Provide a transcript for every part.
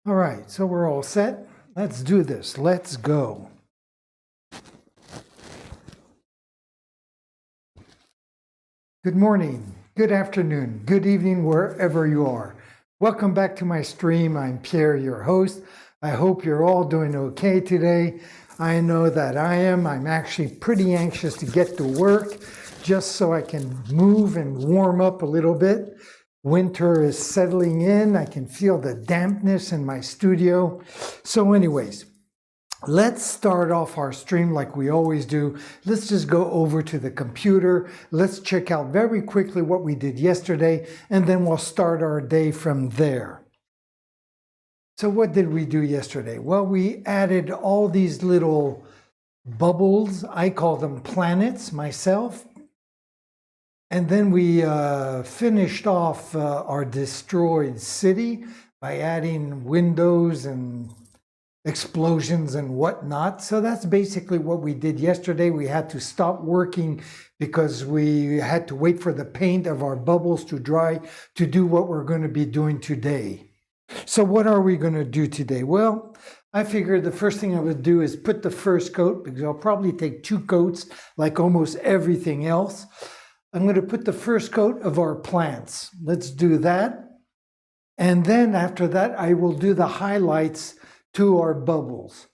All right, so we're all set. Let's do this. Let's go. Good morning, good afternoon, good evening, wherever you are. Welcome back to my stream. I'm Pierre, your host. I hope you're all doing okay today. I know that I am. I'm actually pretty anxious to get to work just so I can move and warm up a little bit. Winter is settling in. I can feel the dampness in my studio. So anyways, let's start off our stream like we always do. Let's just go over to the computer. Let's check out very quickly what we did yesterday, and then we'll start our day from there. So what did we do yesterday? Well, we added all these little bubbles. I call them planets myself. And then we finished off our destroyed city by adding windows and explosions and whatnot. So that's basically what we did yesterday. We had to stop working because we had to wait for the paint of our bubbles to dry to do what we're going to be doing today. So what are we going to do today? Well, I figured the first thing I would do is put the first coat, because I'll probably take 2 coats like almost everything else. I'm going to put the first coat of our plants. Let's do that. And then after that, I will do the highlights to our bubbles.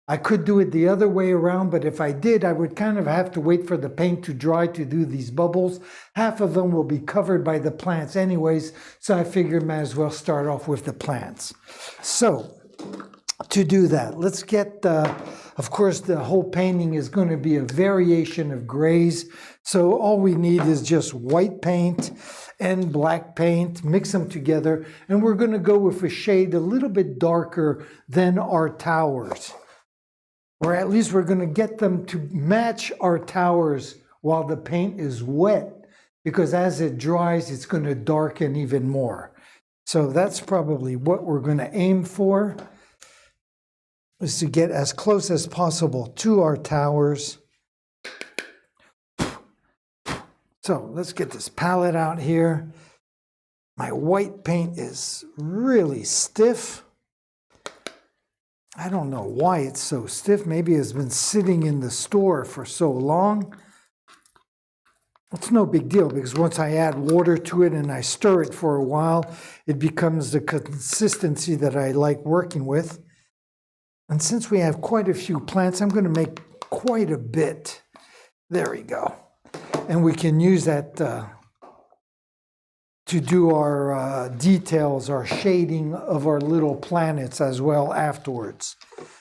I could do it the other way around, but if I did, I would kind of have to wait for the paint to dry to do these bubbles. Half of them will be covered by the plants anyways, so I figured might as well start off with the plants. So to do that, let's get, of course, the whole painting is going to be a variation of grays. So all we need is just white paint and black paint, mix them together, and we're going to go with a shade a little bit darker than our towers. Or at least we're going to get them to match our towers while the paint is wet, because as it dries, it's going to darken even more. So that's probably what we're going to aim for, is to get as close as possible to our towers. So let's get this palette out here. My white paint is really stiff. I don't know why it's so stiff. Maybe it's been sitting in the store for so long. It's no big deal, because once I add water to it and I stir it for a while, it becomes the consistency that I like working with. And since we have quite a few plants, I'm going to make quite a bit. There we go. And we can use that to do our details, our shading of our little planets as well afterwards.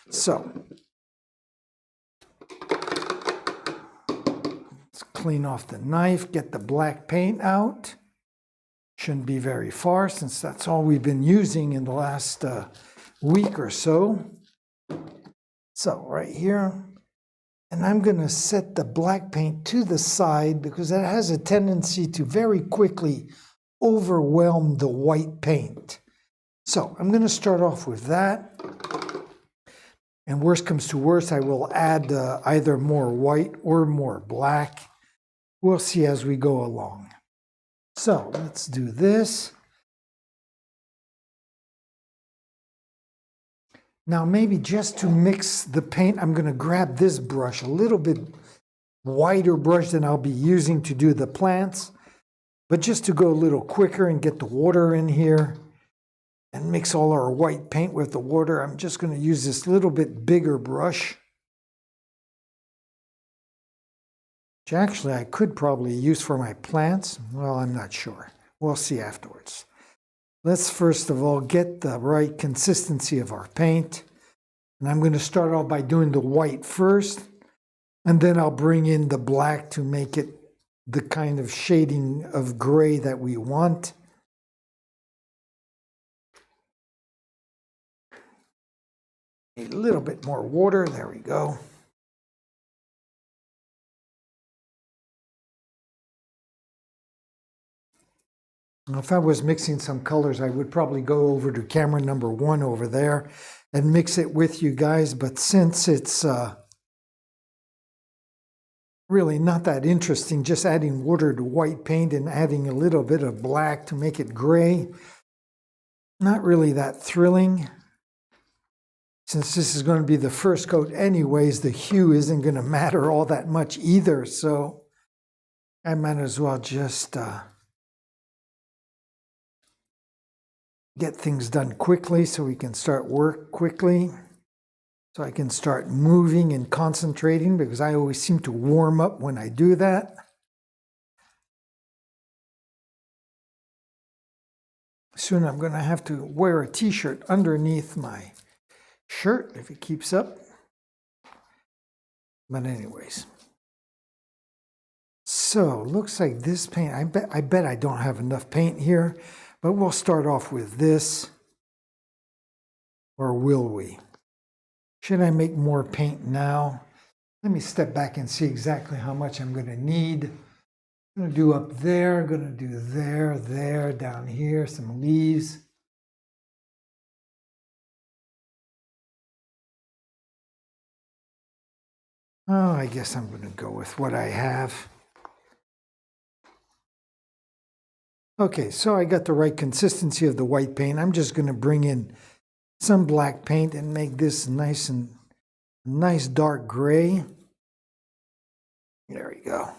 So let's clean off the knife, get the black paint out. Shouldn't be very far, since that's all we've been using in the last week or so. So right here. And I'm going to set the black paint to the side, because it has a tendency to very quickly overwhelm the white paint. So I'm going to start off with that. And worst comes to worst, I will add either more white or more black. We'll see as we go along. So let's do this. Now maybe just to mix the paint, I'm going to grab this brush, a little bit wider brush than I'll be using to do the plants. But just to go a little quicker and get the water in here and mix all our white paint with the water, I'm just going to use this little bit bigger brush, which actually I could probably use for my plants. Well, I'm not sure. We'll see afterwards. Let's first of all get the right consistency of our paint. And I'm going to start off by doing the white first, and then I'll bring in the black to make it the kind of shading of gray that we want. A little bit more water, there we go. Now, if I was mixing some colors, I would probably go over to camera number 1 over there and mix it with you guys. But since it's really not that interesting, just adding water to white paint and adding a little bit of black to make it gray, not really that thrilling. since this is going to be the first coat anyways, the hue isn't going to matter all that much either. So I might as well just get things done quickly so we can start work quickly. So I can start moving and concentrating, because I always seem to warm up when I do that. Soon I'm going to have to wear a t-shirt underneath my shirt if it keeps up. But anyways. So looks like this paint, I bet I don't have enough paint here, but we'll start off with this. Or will we? Should I make more paint now? Let me step back and see exactly how much I'm going to need. I'm going to do up there, I'm going to do there, down here, some leaves. Oh, I guess I'm going to go with what I have. Okay, so I got the right consistency of the white paint. I'm just going to bring in some black paint and make this nice dark gray. There we go.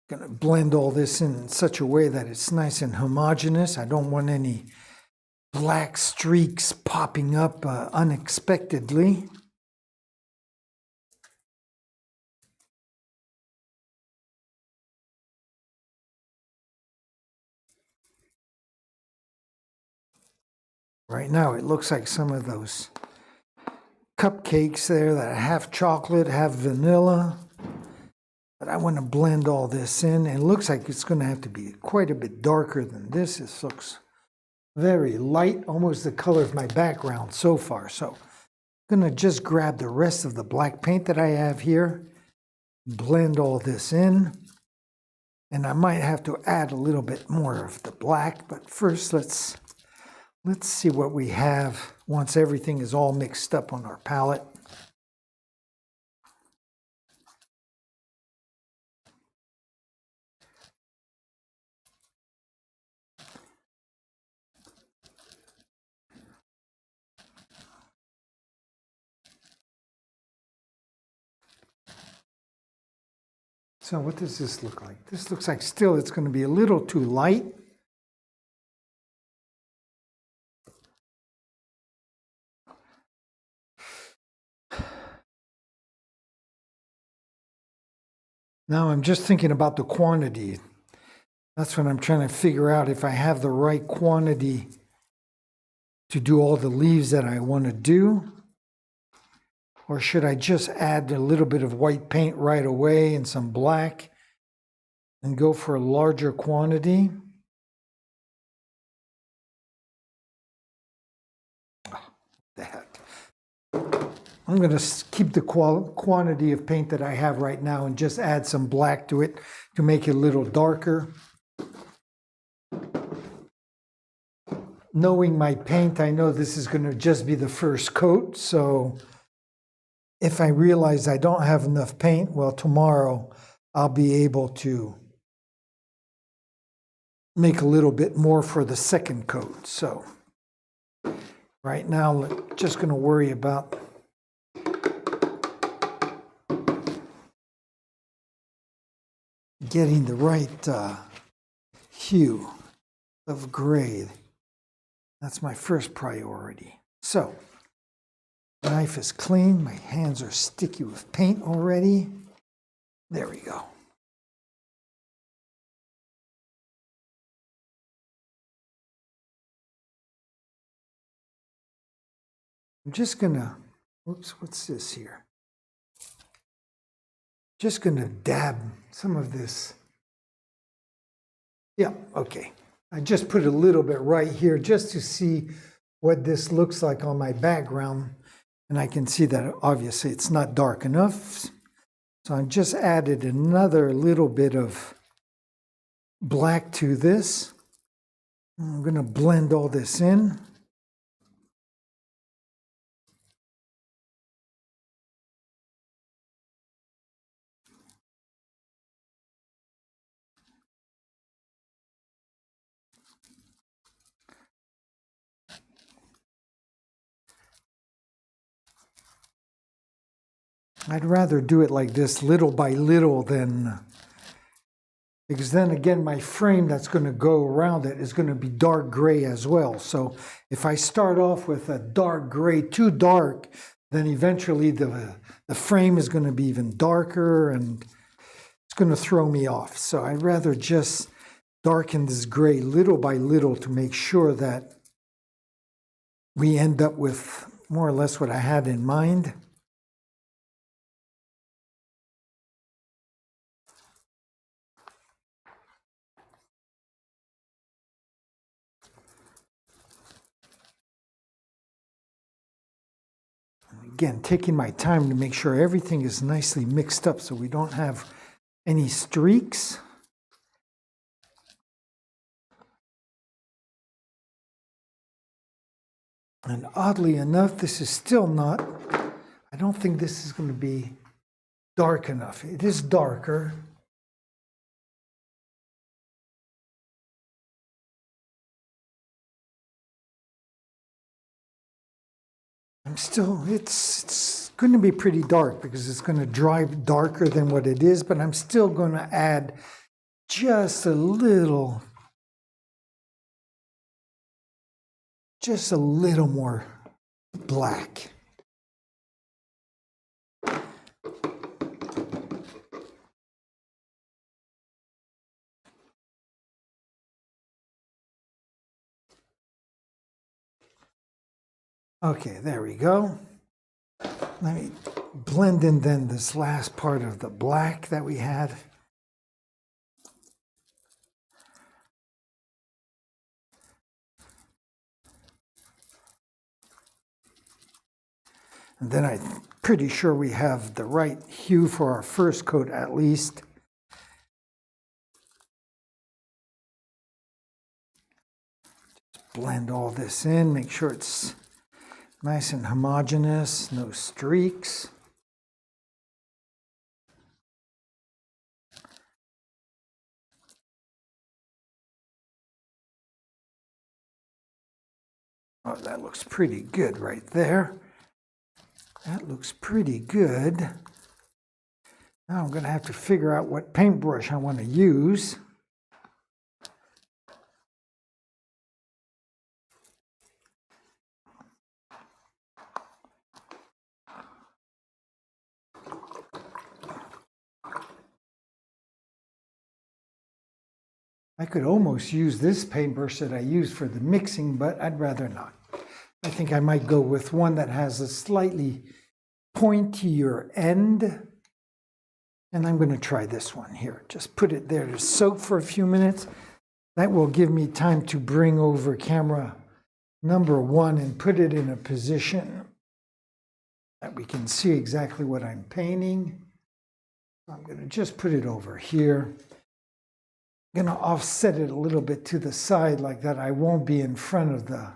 Going to blend all this in such a way that it's nice and homogeneous. I don't want any black streaks popping up unexpectedly. Right now it looks like some of those cupcakes there that are half chocolate, half vanilla. But I want to blend all this in, and it looks like it's going to have to be quite a bit darker than this. This looks very light, almost the color of my background so far. So I'm going to just grab the rest of the black paint that I have here, blend all this in, and I might have to add a little bit more of the black, but first let's see what we have once everything is all mixed up on our palette. So what does this look like? This looks like still it's going to be a little too light. Now I'm just thinking about the quantity. That's what I'm trying to figure out, if I have the right quantity to do all the leaves that I want to do. Or should I just add a little bit of white paint right away and some black and go for a larger quantity? Oh, the heck. I'm going to keep the quantity of paint that I have right now and just add some black to it to make it a little darker. Knowing my paint, I know this is going to just be the first coat, so if I realize I don't have enough paint, well, tomorrow I'll be able to make a little bit more for the second coat. So right now, I'm just going to worry about getting the right hue of gray. That's my first priority. So, the knife is clean. My hands are sticky with paint already. There we go. I'm just gonna, whoops, what's this here? Just gonna dab some of this. Yeah, okay. I just put a little bit right here just to see what this looks like on my background. And I can see that obviously it's not dark enough. So I just added another little bit of black to this. I'm going to blend all this in. I'd rather do it like this, little by little, than, because then again, my frame that's going to go around it is going to be dark gray as well. So if I start off with a dark gray, too dark, then eventually the frame is going to be even darker and it's going to throw me off. So I'd rather just darken this gray little by little to make sure that we end up with more or less what I had in mind. Again, taking my time to make sure everything is nicely mixed up so we don't have any streaks. And oddly enough, this is still not, I don't think this is going to be dark enough. It is darker. It's going to be pretty dark because it's going to dry darker than what it is, but I'm still going to add just a little more black. Okay, there we go. Let me blend in then this last part of the black that we had. And then I'm pretty sure we have the right hue for our first coat at least. Just blend all this in, make sure it's nice and homogeneous, no streaks. Oh, that looks pretty good right there. That looks pretty good. Now I'm going to have to figure out what paintbrush I want to use. I could almost use this paintbrush that I use for the mixing, but I'd rather not. I think I might go with one that has a slightly pointier end. And I'm going to try this one here. Just put it there to soak for a few minutes. That will give me time to bring over camera number 1 and put it in a position that we can see exactly what I'm painting. I'm going to just put it over here. I'm going to offset it a little bit to the side like that. I won't be in front of the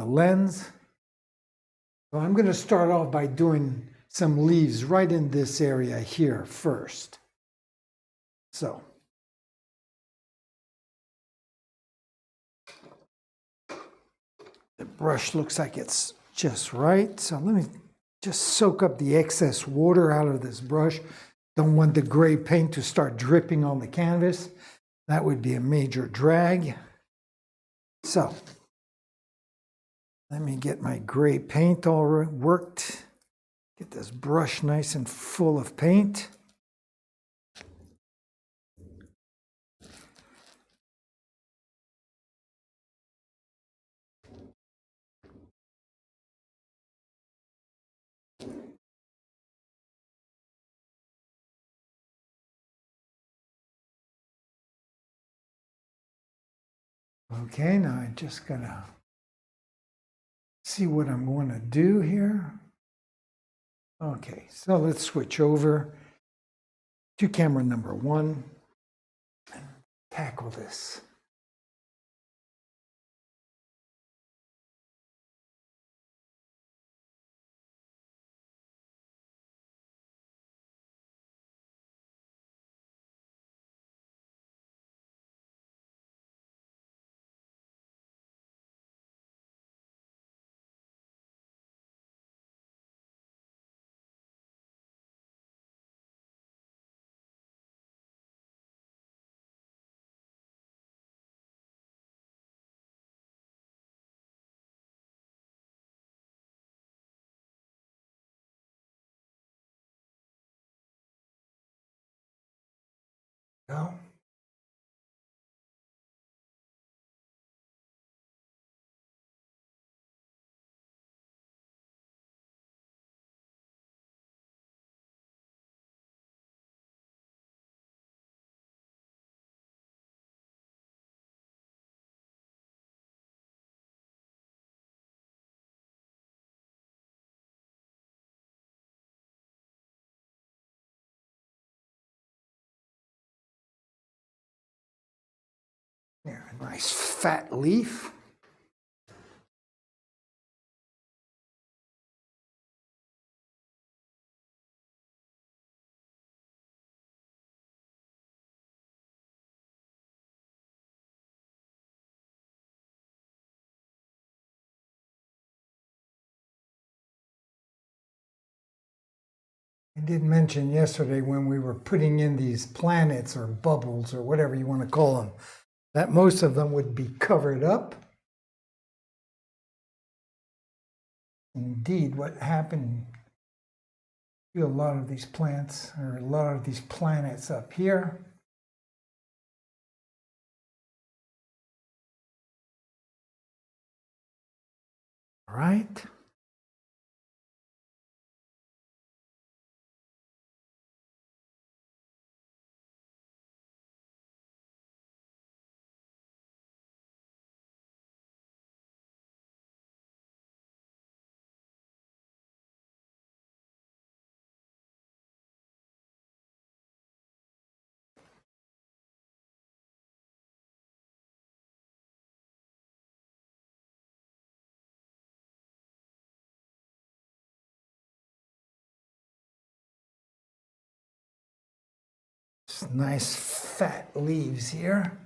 lens. So I'm going to start off by doing some leaves right in this area here first. So the brush looks like it's just right. So let me just soak up the excess water out of this brush. Don't want the gray paint to start dripping on the canvas. That would be a major drag. So let me get my gray paint all worked. Get this brush nice and full of paint. Okay, now I'm just gonna see what I'm going to do here. Okay, so let's switch over to camera number 1 and tackle this. Go. There, a nice fat leaf. I did mention yesterday when we were putting in these planets or bubbles or whatever you want to call them, that most of them would be covered up. Indeed, what happened, a lot of these plants or a lot of these planets up here. All right. Nice fat leaves here.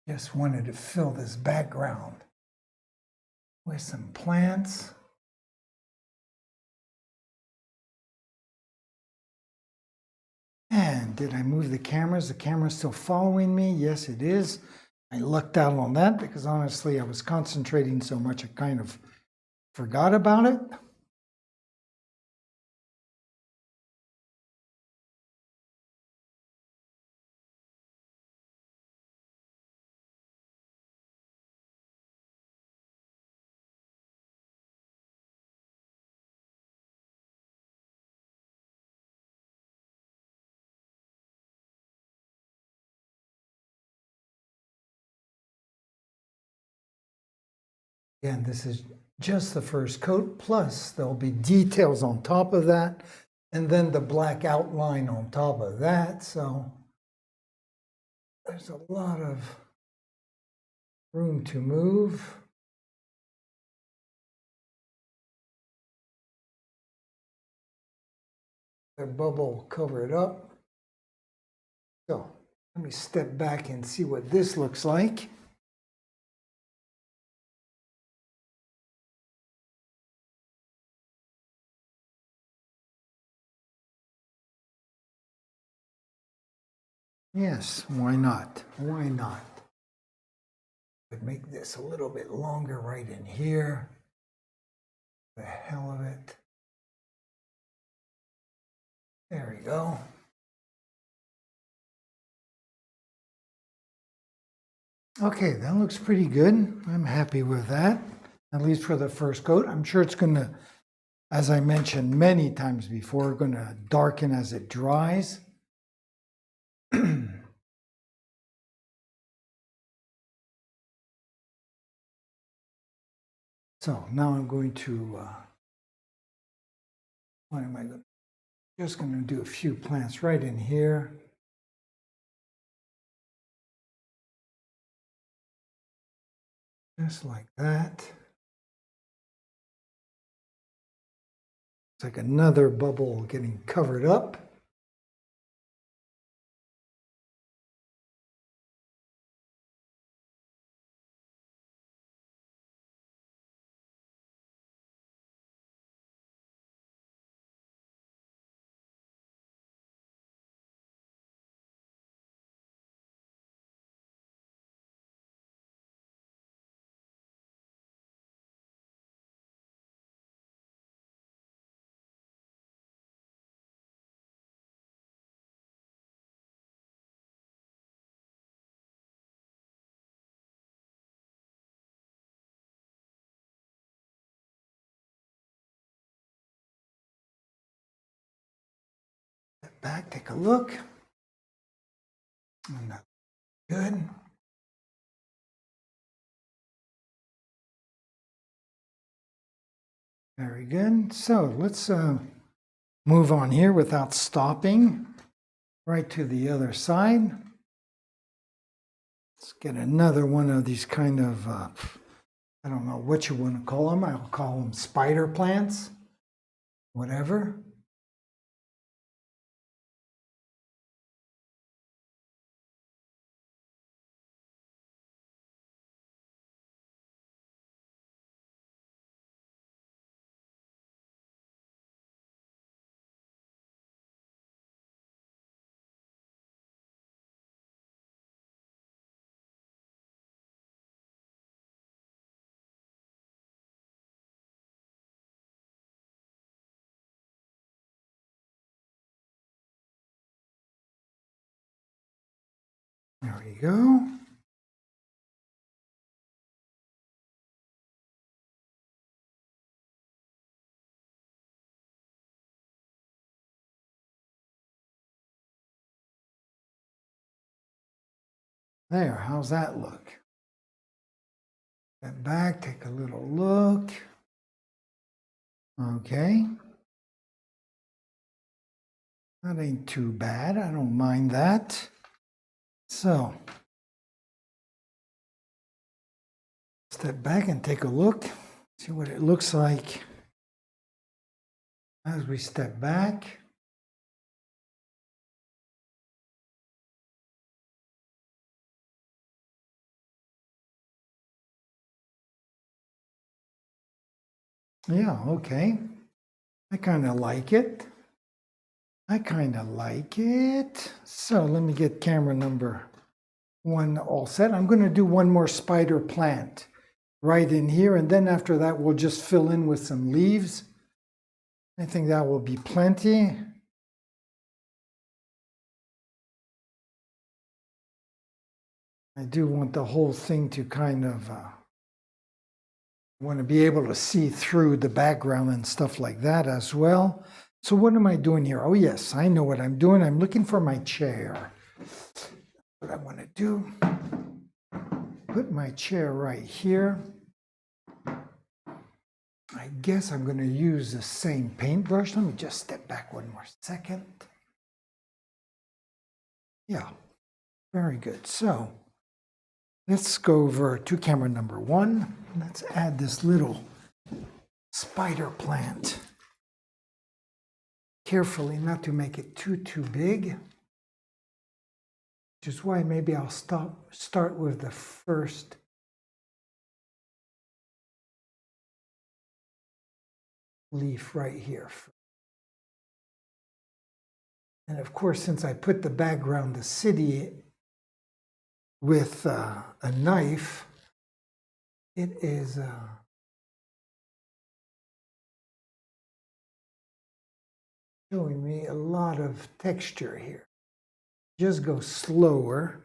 Just wanted to fill this background with some plants. And did I move the cameras? The camera's still following me? Yes, it is. I lucked out on that because honestly, I was concentrating so much I kind of forgot about it. Again, this is just the first coat, plus there'll be details on top of that, and then the black outline on top of that. So there's a lot of room to move. The bubble covered up. So let me step back and see what this looks like. Yes, why not? Why not? Could make this a little bit longer right in here. The hell of it. There we go. Okay, that looks pretty good. I'm happy with that, at least for the first coat. I'm sure it's going to, as I mentioned many times before, going to darken as it dries. So now I'm going to, what am I going to, just going to do a few plants right in here. Just like that. It's like another bubble getting covered up. Step back, take a look. And that's good. Very good. So let's move on here without stopping. Right to the other side. Let's get another one of these kind of, I don't know what you want to call them. I'll call them spider plants, whatever. There we go. There, how's that look? Step back, take a little look. Okay. That ain't too bad. I don't mind that. So, step back and take a look. See what it looks like as we step back. Yeah, okay. I kind of like it. So let me get camera number 1 all set. I'm going to do one more spider plant right in here, and then after that we'll just fill in with some leaves. I think that will be plenty. I do want the whole thing to kind of want to be able to see through the background and stuff like that as well. So what am I doing here? Oh yes, I know what I'm doing. I'm looking for my chair. What I want to do, put my chair right here. I guess I'm going to use the same paintbrush. Let me just step back one more second. Yeah, very good. So let's go over to camera number 1. Let's add this little spider plant. Carefully, not to make it too big. Which is why maybe I'll start with the first leaf right here. And of course, since I put the background, the city, with a knife, it is showing me a lot of texture here. Just go slower.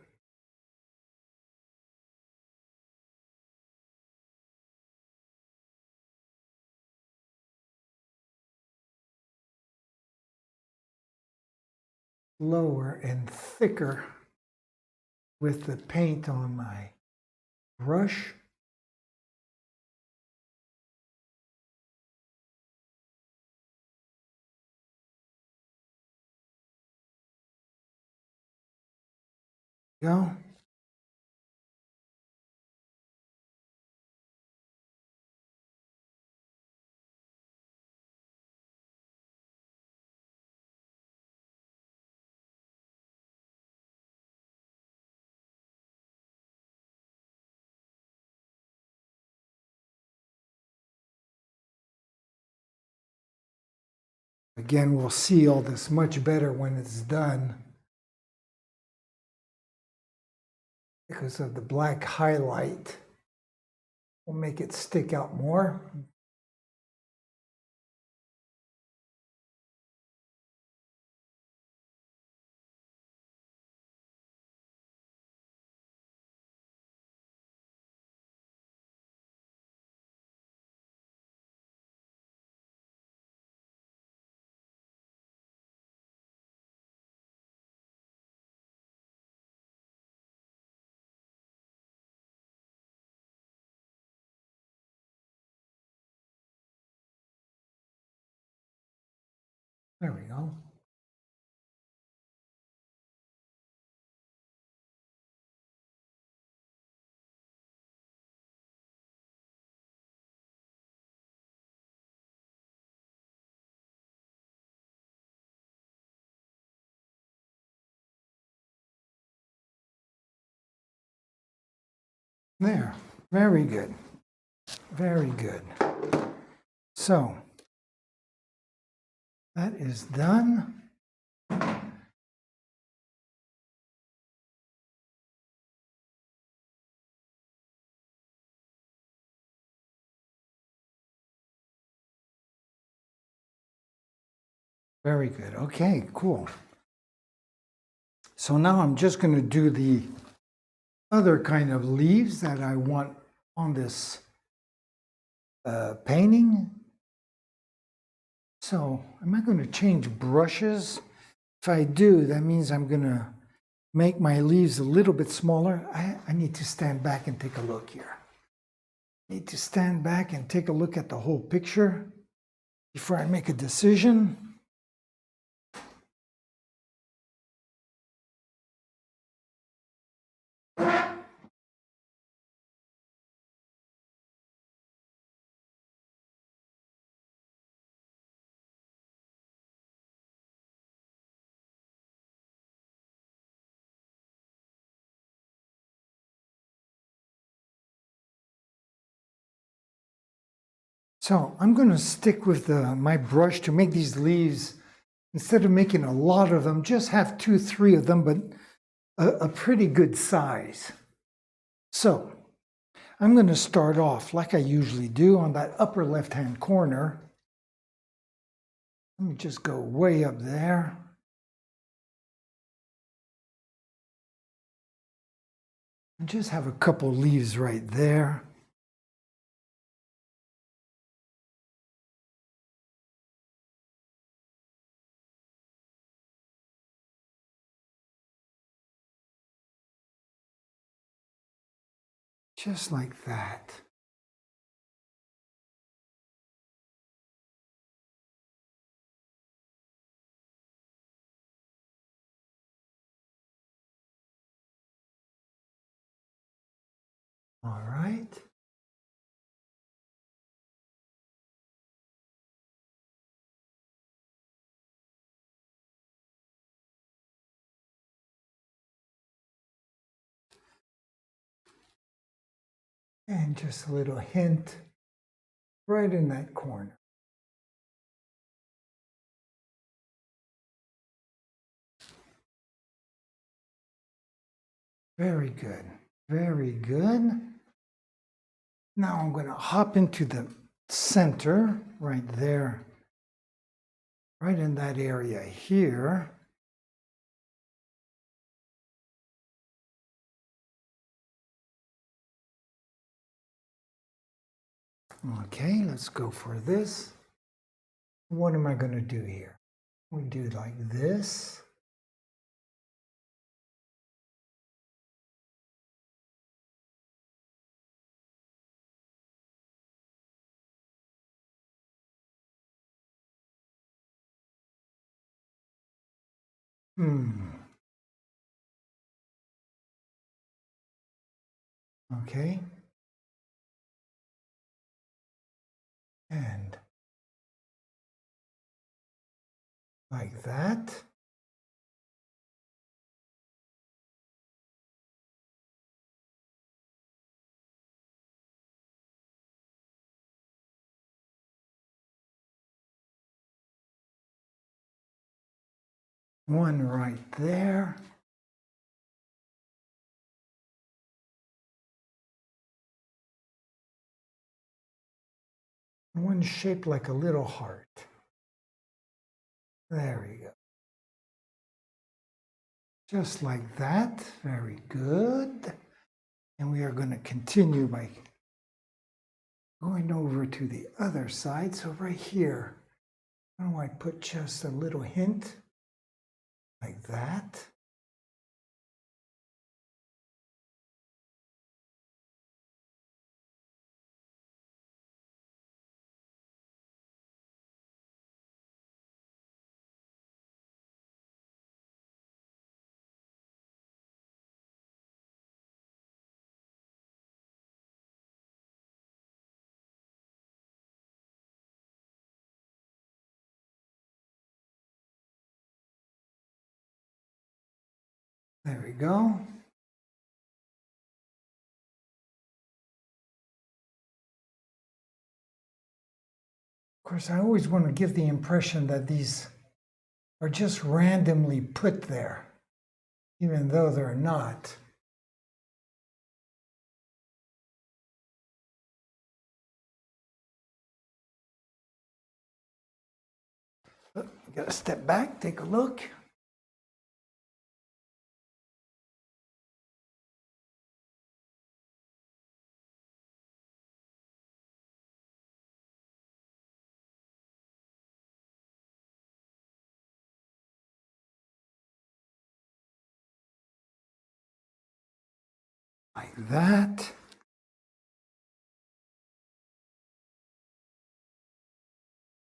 Lower and thicker with the paint on my brush. Go. Again, we'll see all this much better when it's done because of the black highlight. We'll make it stick out more. There we go. There, very good, very good. So that is done. Very good. Okay, cool. So now I'm just going to do the other kind of leaves that I want on this painting. So am I going to change brushes? If I do, that means I'm going to make my leaves a little bit smaller. I need to stand back and take a look here. I need to stand back and take a look at the whole picture before I make a decision. So I'm going to stick with my brush to make these leaves. Instead of making a lot of them, just have 2, 3 of them, but a pretty good size. So I'm going to start off like I usually do on that upper left-hand corner. Let me just go way up there. And just have a couple leaves right there. Just like that. All right. And just a little hint right in that corner. Very good. Very good. Now I'm going to hop into the center right there, right in that area here. Okay, let's go for this. What am I going to do here? We do like this. Okay. And like that. One right there. One shaped like a little heart. There we go. Just like that. Very good. And we are going to continue by going over to the other side. So right here, how do I put just a little hint like that? There we go. Of course, I always want to give the impression that these are just randomly put there, even though they're not. Got to step back, take a look. Like that.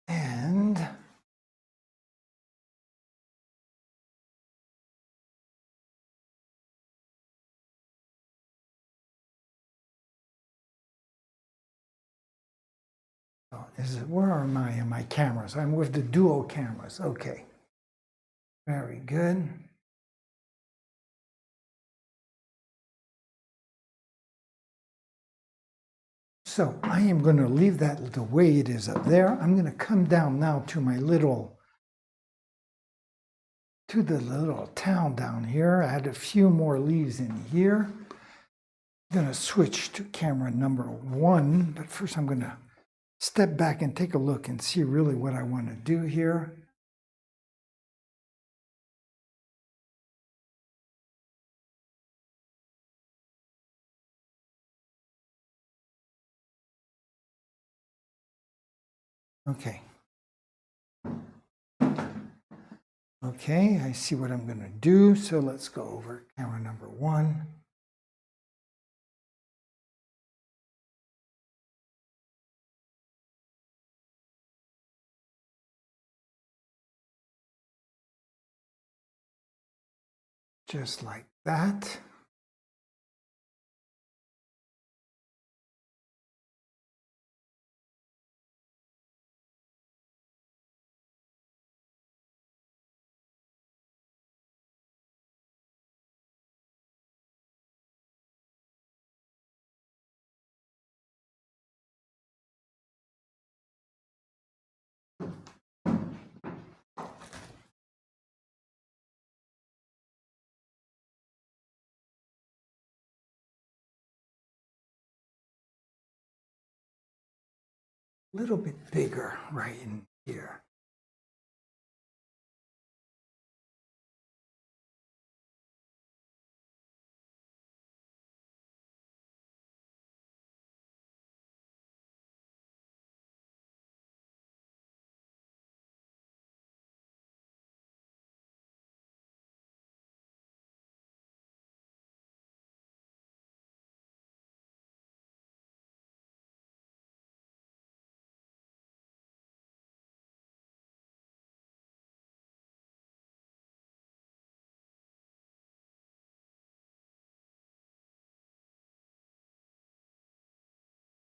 And oh, where am I in my cameras? I'm with the dual cameras. Okay. Very good. So I am going to leave that the way it is up there. I'm going to come down now to my little town down here. I had a few more leaves in here. I'm going to switch to camera number 1, but first I'm going to step back and take a look and see really what I want to do here. Okay. Okay, I see what I'm going to do. So let's go over camera number 1. Just like that. A little bit bigger right in here.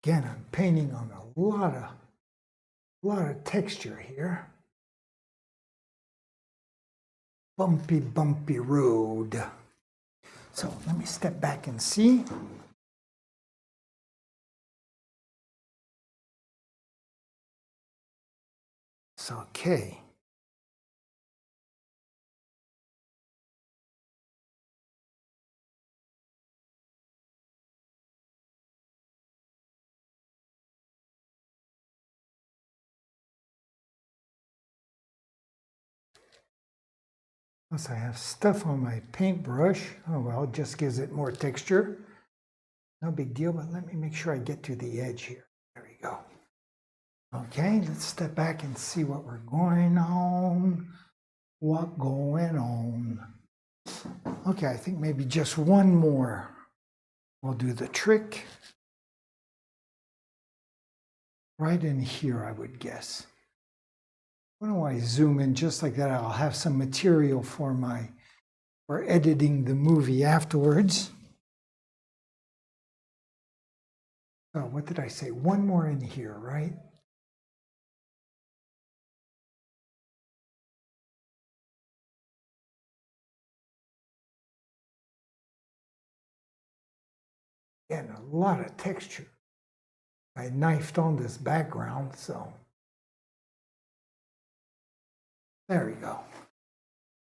Again, I'm painting on a lot of texture here. Bumpy road. So let me step back and see. It's okay. Plus I have stuff on my paintbrush. Oh well, it just gives it more texture. No big deal, but let me make sure I get to the edge here. There we go. Okay, let's step back and see what we're going on. What going on? Okay, I think maybe just one more will do the trick. Right in here, I would guess. Why don't I zoom in just like that? I'll have some material for editing the movie afterwards. Oh, what did I say? One more in here, right? And a lot of texture. I knifed on this background, so there we go.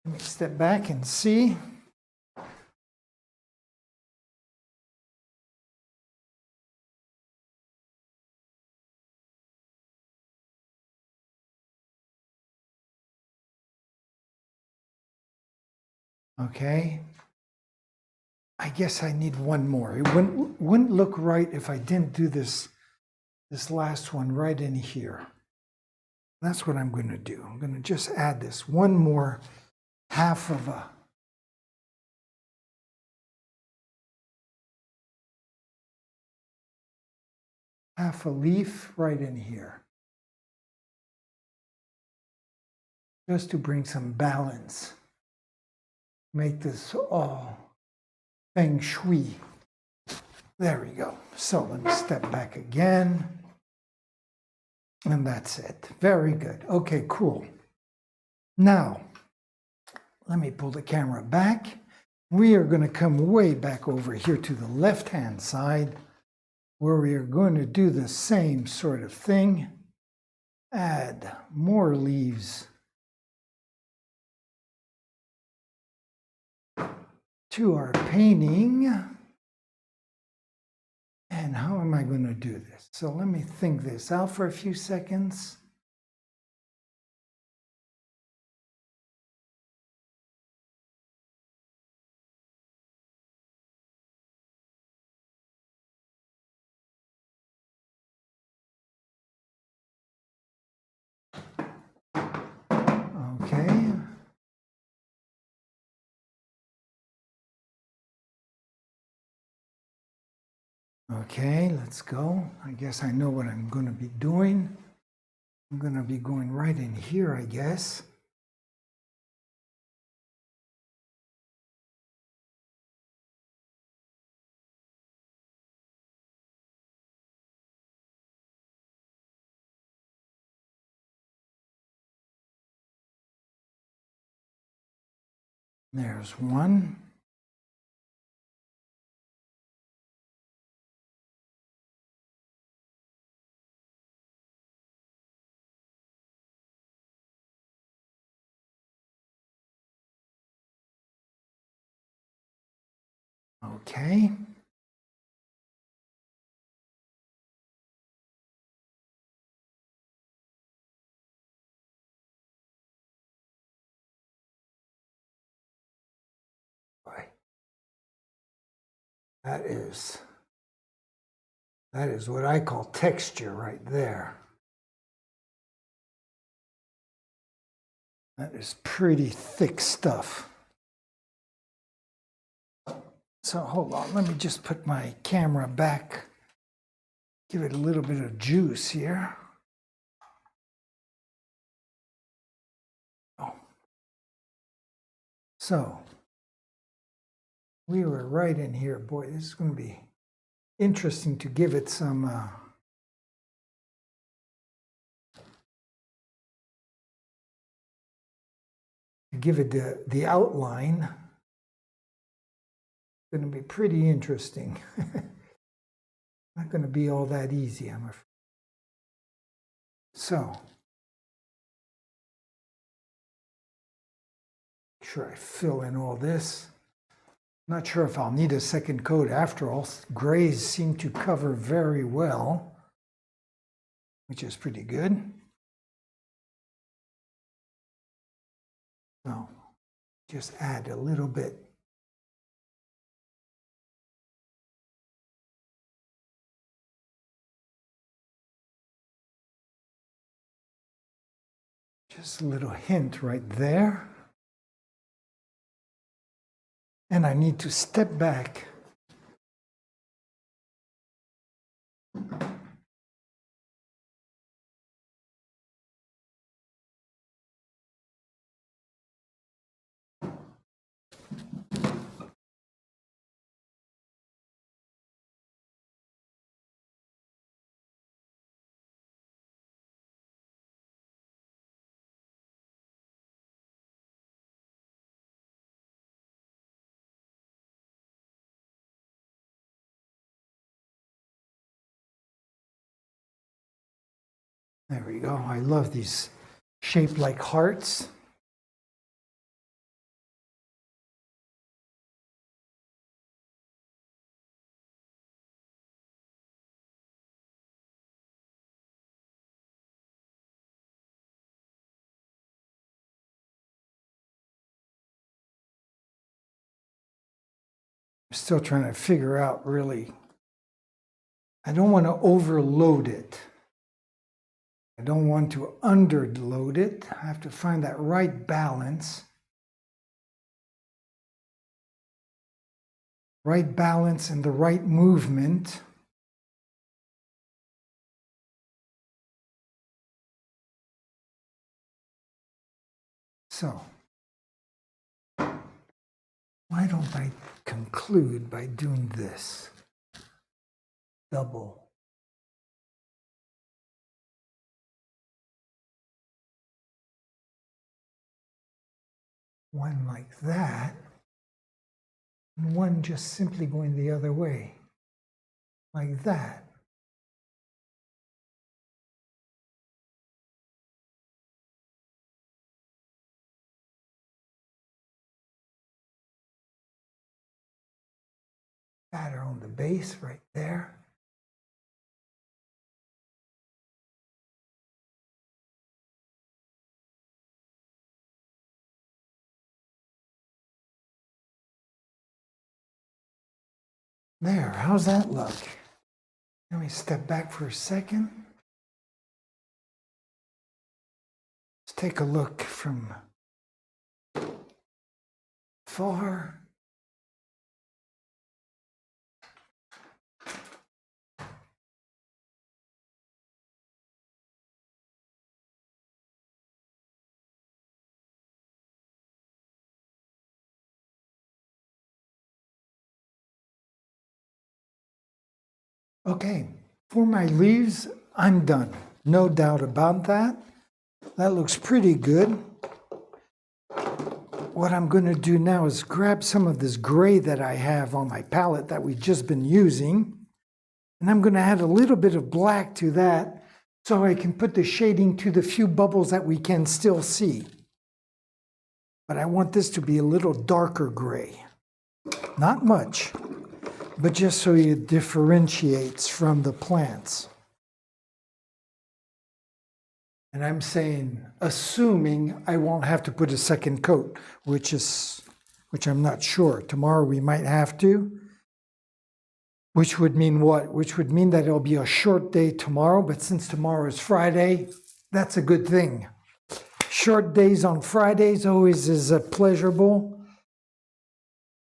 Let me step back and see. Okay. I guess I need one more. It wouldn't look right if I didn't do this last one right in here. That's what I'm going to do. I'm going to just add this one more half of a leaf right in here. Just to bring some balance. Make this all feng shui. There we go. So let me step back again. And that's it. Very good. Okay, cool. Now, let me pull the camera back. We are going to come way back over here to the left-hand side, where we are going to do the same sort of thing. Add more leaves to our painting. And how am I going to do this? So let me think this out for a few seconds. Okay. Okay, let's go. I guess I know what I'm going to be doing. I'm going to be going right in here, I guess. There's one. Okay. That is what I call texture right there. That is pretty thick stuff. So hold on, let me just put my camera back. Give it a little bit of juice here. Oh. So we were right in here. Boy, this is going to be interesting to give it some the outline. It's going to be pretty interesting. Not going to be all that easy, I'm afraid. So, make sure I fill in all this. Not sure if I'll need a second coat after all. Grays seem to cover very well, which is pretty good. So, just add a little bit. Just a little hint right there. And I need to step back. There we go. I love these shaped like hearts. I'm still trying to figure out really. I don't want to overload it. I don't want to underload it. I have to find that right balance. Right balance and the right movement. So, why don't I conclude by doing this? Double. One like that, and one just simply going the other way, like that. Batter on the base right there. There, how's that look? Let me step back for a second. Let's take a look from far. Okay, for my leaves, I'm done. No doubt about that. That looks pretty good. What I'm going to do now is grab some of this gray that I have on my palette that we've just been using, and I'm going to add a little bit of black to that so I can put the shading to the few bubbles that we can still see. But I want this to be a little darker gray. Not much, but just so it differentiates from the plants. And I'm saying, assuming I won't have to put a second coat, which I'm not sure. Tomorrow we might have to. Which would mean what? Which would mean that it'll be a short day tomorrow, but since tomorrow is Friday, that's a good thing. Short days on Fridays always is pleasurable.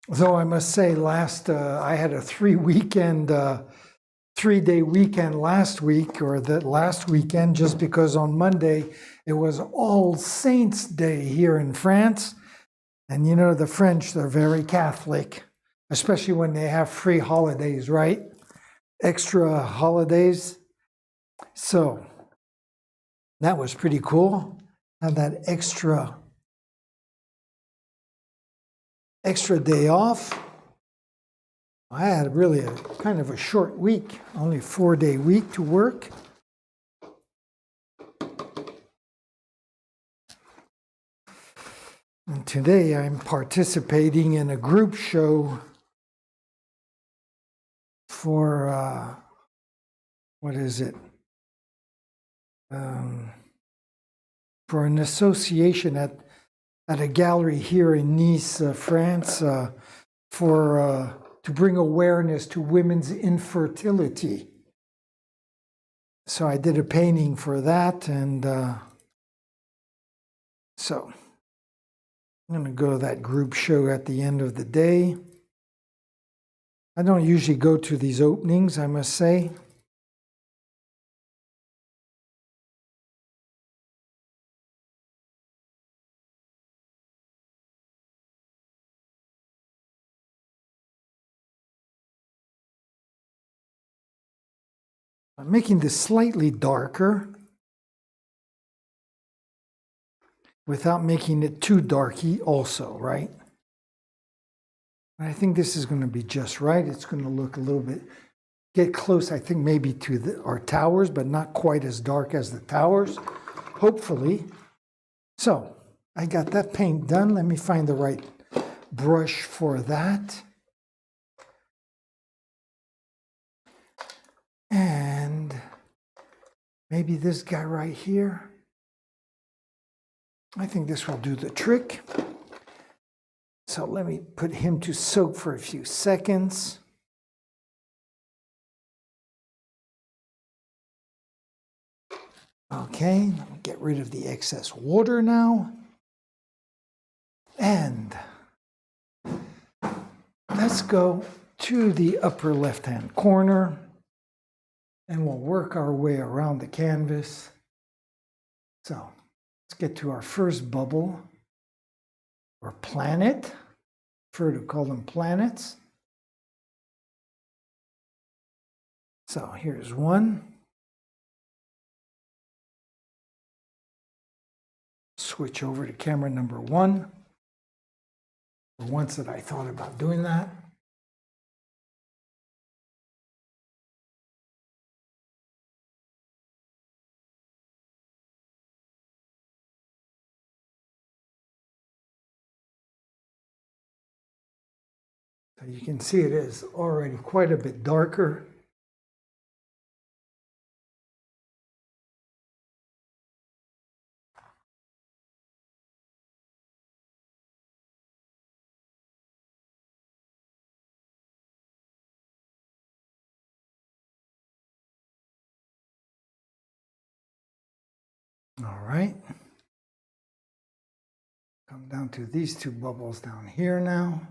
Though I must say, I had a 3-day weekend last week, or that last weekend, just because on Monday it was All Saints Day here in France. And you know, the French, they're very Catholic, especially when they have free holidays, right? Extra holidays. So that was pretty cool. Have that extra day off. I had really a kind of a short week, only 4-day week to work. And today I'm participating in a group show for, what is it? For an association at a gallery here in Nice, France, to bring awareness to women's infertility. So I did a painting for that, and so I'm going to go to that group show at the end of the day. I don't usually go to these openings, I must say. I'm making this slightly darker without making it too darky also, right? I think this is going to be just right. It's going to look a little bit get close, I think, maybe to our towers, but not quite as dark as the towers, hopefully. So I got that paint done. Let me find the right brush for that. And maybe this guy right here. I think this will do the trick. So let me put him to soak for a few seconds. Okay, get rid of the excess water now. And let's go to the upper left-hand corner and we'll work our way around the canvas. So let's get to our first bubble or planet. I prefer to call them planets. So here's one. Switch over to camera number 1. For once that I thought about doing that. So you can see it is already quite a bit darker. All right. Come down to these two bubbles down here now.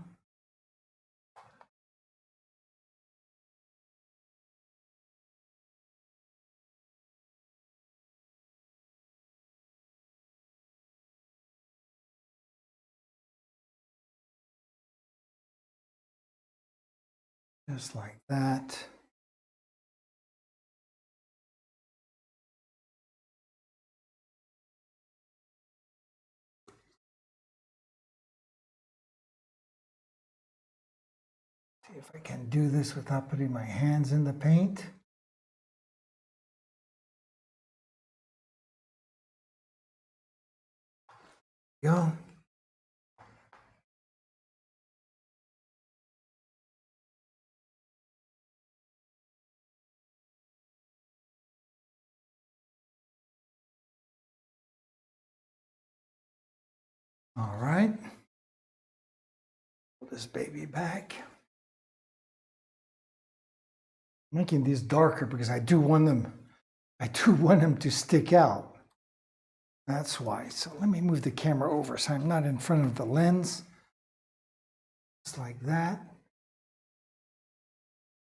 Just like that. See if I can do this without putting my hands in the paint. Go. All right. Put this baby back. Making these darker because I do want them to stick out. That's why. So let me move the camera over so I'm not in front of the lens. Just like that.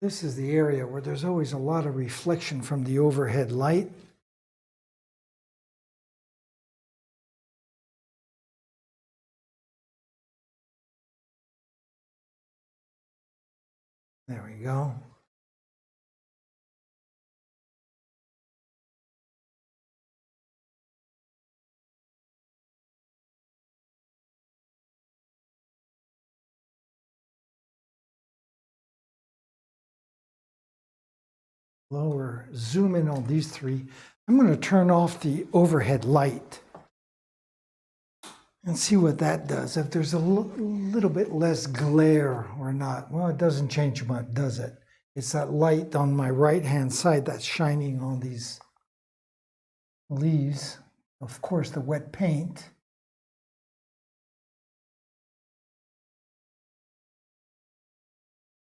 This is the area where there's always a lot of reflection from the overhead light. There we go. Lower, zoom in on these three. I'm going to turn off the overhead light and see what that does. If there's a little bit less glare or not. Well, it doesn't change much, does it? It's that light on my right-hand side that's shining on these leaves. Of course, the wet paint.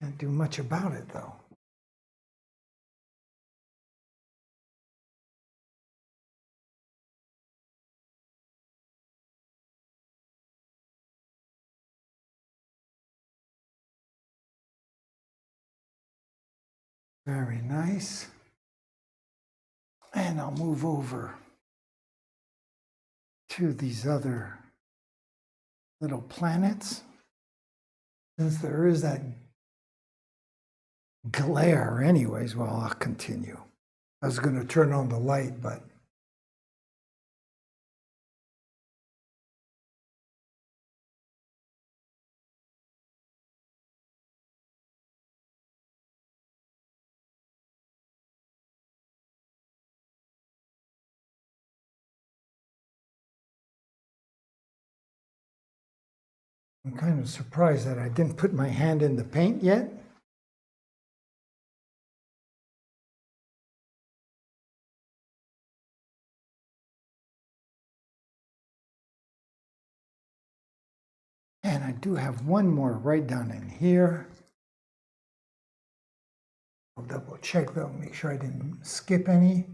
Can't do much about it, though. Very nice. And I'll move over to these other little planets. Since there is that glare anyways, well, I'll continue. I was going to turn on the light, but I'm kind of surprised that I didn't put my hand in the paint yet. And I do have one more right down in here. I'll double check though, make sure I didn't skip any.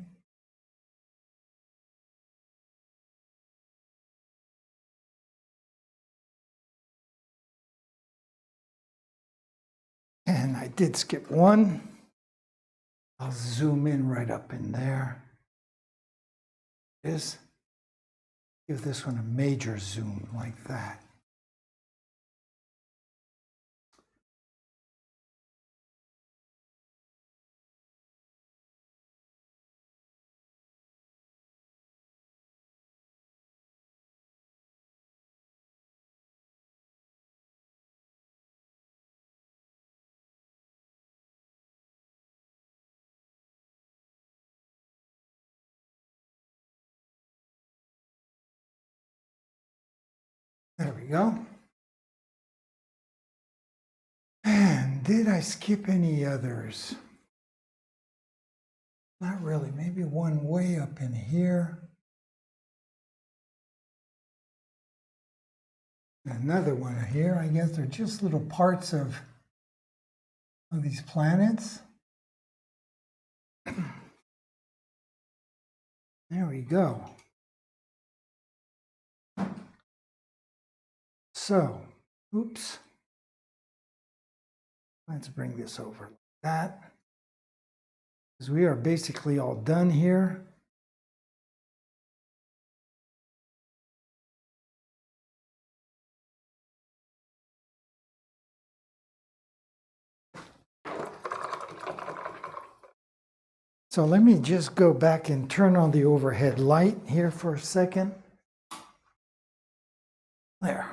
And I did skip one. I'll zoom in right up in there. Give this one a major zoom like that. There we go. And did I skip any others? Not really, maybe one way up in here. Another one here, I guess they're just little parts of these planets. There we go. So, oops. Let's bring this over like that. Because we are basically all done here. So let me just go back and turn on the overhead light here for a second. There.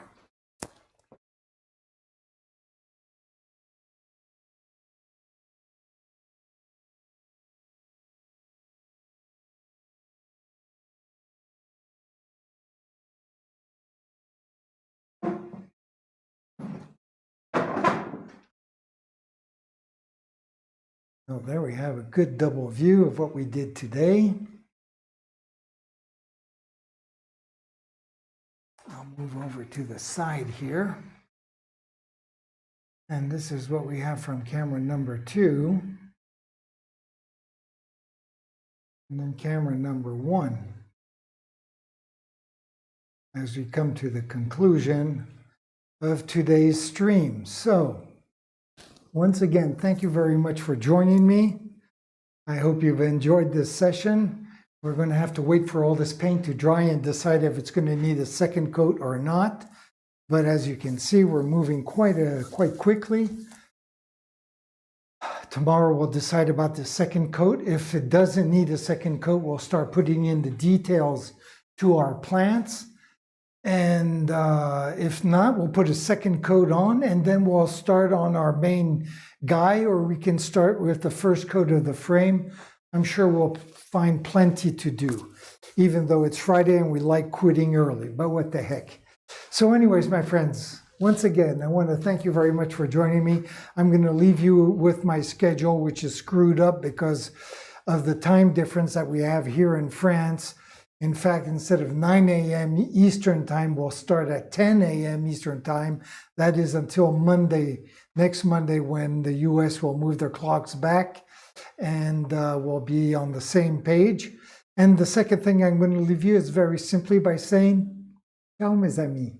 So there we have a good double view of what we did today. I'll move over to the side here. And this is what we have from camera number 2. And then camera number 1. As we come to the conclusion of today's stream. So, once again, thank you very much for joining me. I hope you've enjoyed this session. We're going to have to wait for all this paint to dry and decide if it's going to need a second coat or not. But as you can see, we're moving quite quickly. Tomorrow we'll decide about the second coat. If it doesn't need a second coat, we'll start putting in the details to our plants. And if not, we'll put a second coat on, and then we'll start on our main guy, or we can start with the first coat of the frame. I'm sure we'll find plenty to do, even though it's Friday and we like quitting early, but what the heck. So anyways, my friends, once again, I want to thank you very much for joining me. I'm going to leave you with my schedule, which is screwed up because of the time difference that we have here in France. In fact, instead of 9 a.m. Eastern time, we'll start at 10 a.m. Eastern time. That is until Monday, next Monday, when the US will move their clocks back, and we'll be on the same page. And the second thing I'm going to leave you is very simply by saying, ciao mes amis.